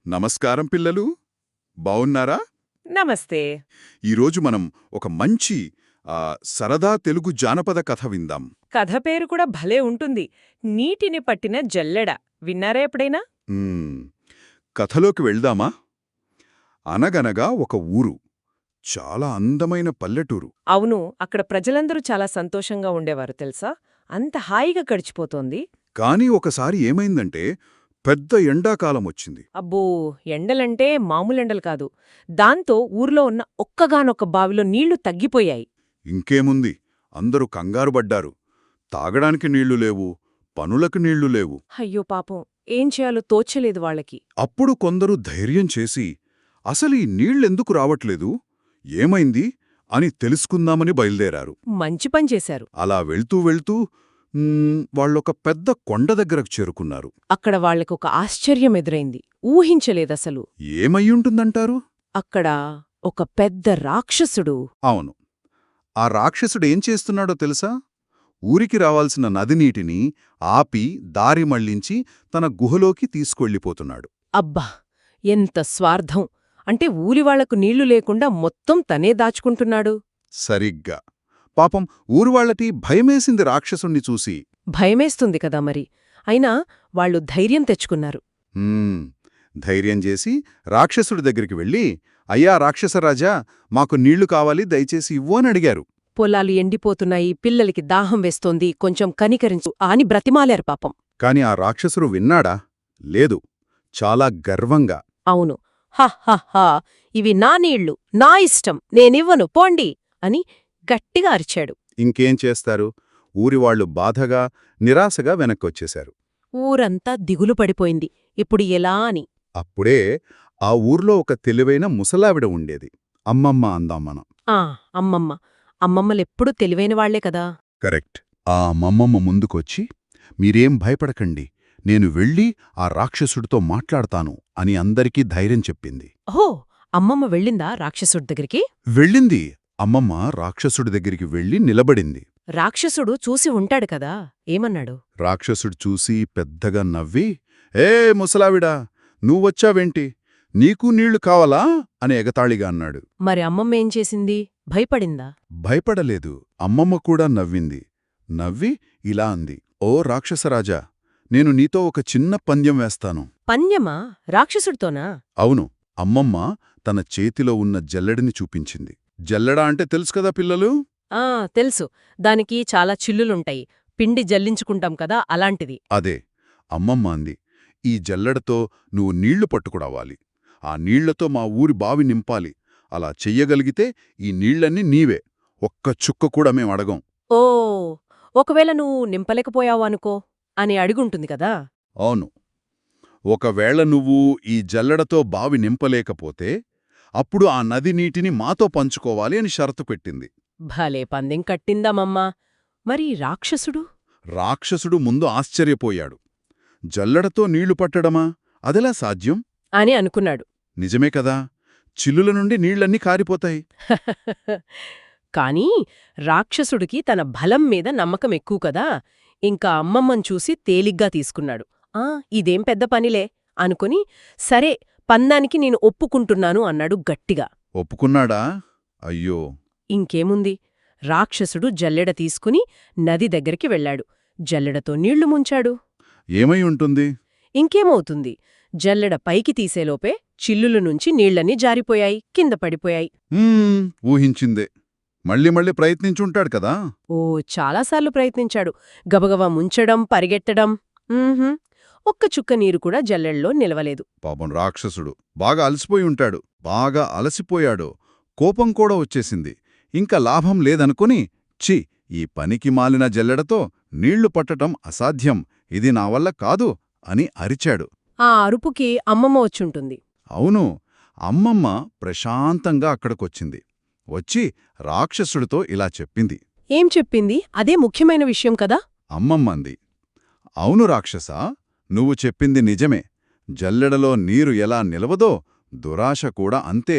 నమస్కారం పిల్లలు, బావున్నారా? నమస్తే. ఈరోజు మనం ఒక మంచి సరదా తెలుగు జానపద కథ విందాం. కథ పేరు కూడా భలే ఉంటుంది. నీటిని పట్టిన జల్లెడ. విన్నారా ఎప్పుడైనా? మ్మ్, కథలోకి వెళ్దామా? అనగనగా ఒక ఊరు, చాలా అందమైన పల్లెటూరు. అవును, అక్కడ ప్రజలందరూ చాలా సంతోషంగా ఉండేవారు తెలుసా. అంత హాయిగా గడిచిపోతోంది. కాని ఒకసారి ఏమైందంటే పెద్ద ఎండాకాలం వచ్చింది. అబ్బో, ఎండలంటే మామూలెండలు కాదు. దాంతో ఊర్లో ఉన్న ఒక్కగానొక్క బావిలో నీళ్లు తగ్గిపోయాయి. ఇంకేముంది, అందరూ కంగారుపడ్డారు. తాగడానికి నీళ్లు లేవు, పనులకు నీళ్లు లేవు. అయ్యో పాపం, ఏం చేయాలో తోచలేదు వాళ్ళకి. అప్పుడు కొందరు ధైర్యం చేసి అసలు ఈ నీళ్లెందుకు రావట్లేదు, ఏమైంది అని తెలుసుకుందామని బయల్దేరారు. మంచి పని చేశారు. అలా వెళ్తూ వెళ్తూ వాళ్ళొక పెద్ద కొండ దగ్గరకు చేరుకున్నారు. అక్కడ వాళ్లకొక ఆశ్చర్యం ఎదురైంది. ఊహించలేదసలు. ఏమయ్యుంటుందంటారు? అక్కడ ఒక పెద్ద రాక్షసుడు. అవును, ఆ రాక్షసుడేం చేస్తున్నాడో తెలుసా? ఊరికి రావాల్సిన నది నీటిని ఆపి దారి మళ్లించి తన గుహలోకి తీసుకెళ్ళిపోతున్నాడు. అబ్బా, ఎంత స్వార్థం! అంటే ఊరివాళ్లకు నీళ్లు లేకుండా మొత్తం తనే దాచుకుంటున్నాడు. సరిగ్గా. పాపం ఊరువాళ్లకి భయమేసింది రాక్షసుణ్ణి చూసి. భయమేస్తుంది కదా మరి. అయినా వాళ్లు ధైర్యం తెచ్చుకున్నారు. ధైర్యం చేసి రాక్షసుడి దగ్గరికి వెళ్ళి, అయ్యా రాక్షసరాజా, మాకు నీళ్లు కావాలి, దయచేసి ఇవ్వు అని అడిగారు. పొలాలు ఎండిపోతున్నాయి, పిల్లలకి దాహం వేస్తోంది, కొంచెం కనికరించు అని బ్రతిమాలారు పాపం. కాని ఆ రాక్షసుడు విన్నాడా? లేదు. చాలా గర్వంగా, అవును, హహహా, ఇవి నా నీళ్లు, నా ఇష్టం, నేనివ్వను, పోండి అని గట్టిగా అరిచాడు. ఇంకేం చేస్తారు, ఊరివాళ్లు బాధగా నిరాశగా వెనక్కొచ్చేశారు. ఊరంతా దిగులు పడిపోయింది. ఇప్పుడు ఎలా అని. అప్పుడే ఆ ఊర్లో ఒక తెలివైన ముసలావిడ ఉండేది. అమ్మమ్మ అందాం మనం. అమ్మమ్మ. అమ్మమ్మలెప్పుడూ తెలివైనవాళ్లే కదా. కరెక్ట్. ఆ అమ్మమ్మ ముందుకొచ్చి, మీరేం భయపడకండి, నేను వెళ్ళి ఆ రాక్షసుడితో మాట్లాడతాను అని అందరికీ ధైర్యం చెప్పింది. ఓహో, అమ్మమ్మ వెళ్ళిందా రాక్షసుడి దగ్గరికి? వెళ్ళింది. అమ్మమ్మ రాక్షసుడి దగ్గరికి వెళ్ళి నిలబడింది. రాక్షసుడు చూసి ఉంటాడు కదా, ఏమన్నాడు? రాక్షసుడు చూసి పెద్దగా నవ్వి, ఏ ముసలావిడా, నువ్వొచ్చావేంటి, నీకూ నీళ్లు కావాలా అని ఎగతాళిగా అన్నాడు. మరి అమ్మమ్మేం చేసింది? భయపడిందా? భయపడలేదు. అమ్మమ్మ కూడా నవ్వింది. నవ్వి ఇలా అంది, ఓ రాక్షసరాజా, నేను నీతో ఒక చిన్న పందెం వేస్తాను. పందెమా? రాక్షసుడితోనా? అవును. అమ్మమ్మ తన చేతిలో ఉన్న జల్లెడని చూపించింది. జల్లెడ అంటే తెలుసు కదా పిల్లలు? తెలుసు. దానికి చాలా చిల్లులుంటాయి. పిండి జల్లించుకుంటాం కదా, అలాంటిది. అదే. అమ్మమ్మ అంది, ఈ జల్లెడతో నువ్వు నీళ్లు పట్టుకురావాలి. ఆ నీళ్లతో మా ఊరి బావి నింపాలి. అలా చెయ్యగలిగితే ఈ నీళ్లన్నీ నీవే. ఒక్క చుక్క కూడా మేమడగం. ఓ, ఒకవేళ నువ్వు నింపలేకపోయావు అనుకో అని అడుగుంటుంది కదా. అవును. ఒకవేళ నువ్వు ఈ జల్లెడతో బావి నింపలేకపోతే అప్పుడు ఆ నది నీటిని మాతో పంచుకోవాలి అని షరతు పెట్టింది. భలే పందెం కట్టిందామమ్మా. మరి రాక్షసుడు? రాక్షసుడు ముందు ఆశ్చర్యపోయాడు. జల్లెడతో నీళ్లు పట్టడమా, అదెలా సాధ్యం అని అనుకున్నాడు. నిజమే కదా, చిల్లుల నుండి నీళ్లన్నీ కారిపోతాయి. కాని రాక్షసుడికి తన బలం మీద నమ్మకం ఎక్కువ కదా. ఇంకా అమ్మమ్మని చూసి తేలిగ్గా తీసుకున్నాడు. ఇదేం పెద్ద పనిలే అనుకుని, సరే, పందానికి నేను ఒప్పుకుంటున్నాను అన్నాడు గట్టిగా. ఒప్పుకున్నాడా? అయ్యో. ఇంకేముంది, రాక్షసుడు జల్లెడ తీసుకుని నది దగ్గరికి వెళ్లాడు. జల్లెడతో నీళ్లు ముంచాడు. ఏమై ఉంటుంది? ఇంకేమవుతుంది, జల్లెడ పైకి తీసేలోపే చిల్లుల నుంచి నీళ్లన్నీ జారిపోయాయి, కింద పడిపోయాయి. ఊహించిందే. మళ్ళీ మళ్ళీ ప్రయత్నించుంటాడు కదా. ఓ, చాలాసార్లు ప్రయత్నించాడు. గబగబా ముంచడం, పరిగెత్తడం. ఒక్క చుక్క నీరు కూడా జల్లెడలో నిలవలేదు. పాపం రాక్షసుడు బాగా అలసిపోయి ఉంటాడు. బాగా అలసిపోయాడు. కోపం కూడా వచ్చేసింది. ఇంకా లాభం లేదనుకుని, ఛీ, ఈ పనికి మాలిన జల్లెడతో నీళ్లు పట్టటం అసాధ్యం, ఇది నా వల్ల కాదు అని అరిచాడు. ఆ అరుపుకి అమ్మమ్మ వచ్చుంటుంది. అవును. అమ్మమ్మ ప్రశాంతంగా అక్కడికొచ్చింది. వచ్చి రాక్షసుడితో ఇలా చెప్పింది. ఏం చెప్పింది? అదే ముఖ్యమైన విషయం కదా. అమ్మమ్మంది, అవును రాక్షసా, నువ్వు చెప్పింది నిజమే. జల్లెడలో నీరు ఎలా నిలవదో దురాశ కూడా అంతే.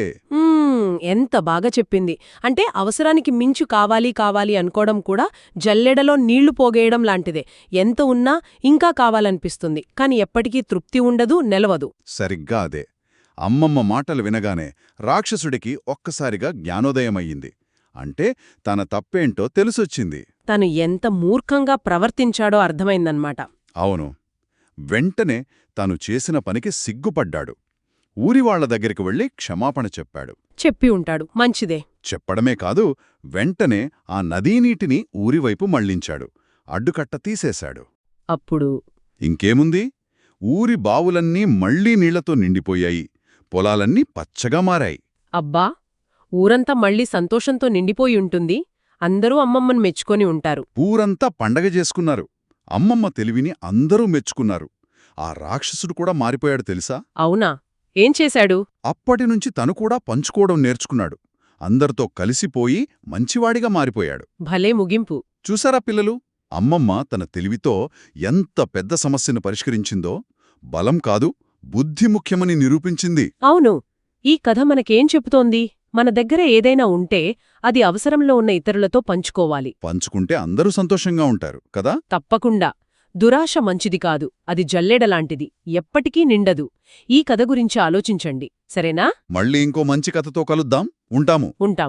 ఎంత బాగా చెప్పింది. అంటే అవసరానికి మించు కావాలి కావాలి అనుకోవడం కూడా జల్లెడలో నీళ్లు పోగేయడం లాంటిదే. ఎంత ఉన్నా ఇంకా కావాలనిపిస్తుంది, కాని ఎప్పటికీ తృప్తి ఉండదు, నిలవదు. సరిగ్గా అదే. అమ్మమ్మ మాటలు వినగానే రాక్షసుడికి ఒక్కసారిగా జ్ఞానోదయమయ్యింది. అంటే తన తప్పేంటో తెలిసొచ్చింది. తను ఎంత మూర్ఖంగా ప్రవర్తించాడో అర్థమైందన్నమాట. అవును. వెంటనే తాను చేసిన పనికి సిగ్గుపడ్డాడు. ఊరివాళ్ల దగ్గరికి వెళ్లి క్షమాపణ చెప్పాడు. చెప్పి ఉంటాడు, మంచిదే. చెప్పడమే కాదు, వెంటనే ఆ నదీనీటిని ఊరివైపు మళ్లించాడు. అడ్డుకట్ట తీసేశాడు. అప్పుడు ఇంకేముంది? ఊరి బావులన్నీ మళ్లీ నీళ్లతో నిండిపోయాయి. పొలాలన్నీ పచ్చగా మారాయి. అబ్బా, ఊరంతా మళ్ళీ సంతోషంతో నిండిపోయి ఉంటుంది. అందరూ అమ్మమ్మను మెచ్చుకొని ఉంటారు. ఊరంతా పండగ చేసుకున్నారు. అమ్మమ్మ తెలివిని అందరూ మెచ్చుకున్నారు. ఆ రాక్షసుడు కూడా మారిపోయాడు తెలుసా? అవునా? ఏం చేశాడు? అప్పటినుంచి తను కూడా పంచుకోవడం నేర్చుకున్నాడు. అందరితో కలిసిపోయి మంచివాడిగా మారిపోయాడు. భలే ముగింపు. చూసారా పిల్లలు? అమ్మమ్మ తన తెలివితో ఎంత పెద్ద సమస్యను పరిష్కరించిందో. బలం కాదు, బుద్ధి ముఖ్యమని నిరూపించింది. అవును. ఈ కథ మనకేం చెబుతోంది? మన దగ్గర ఏదైనా ఉంటే అది అవసరంలో ఉన్న ఇతరులతో పంచుకోవాలి. పంచుకుంటే అందరూ సంతోషంగా ఉంటారు కదా? తప్పకుండా. దురాశ మంచిది కాదు, అది జల్లెడలాంటిది, ఎప్పటికీ నిండదు. ఈ కథ గురించి ఆలోచించండి, సరేనా? మళ్ళీ ఇంకో మంచి కథతో కలుద్దాం. ఉంటాము. ఉంటాము.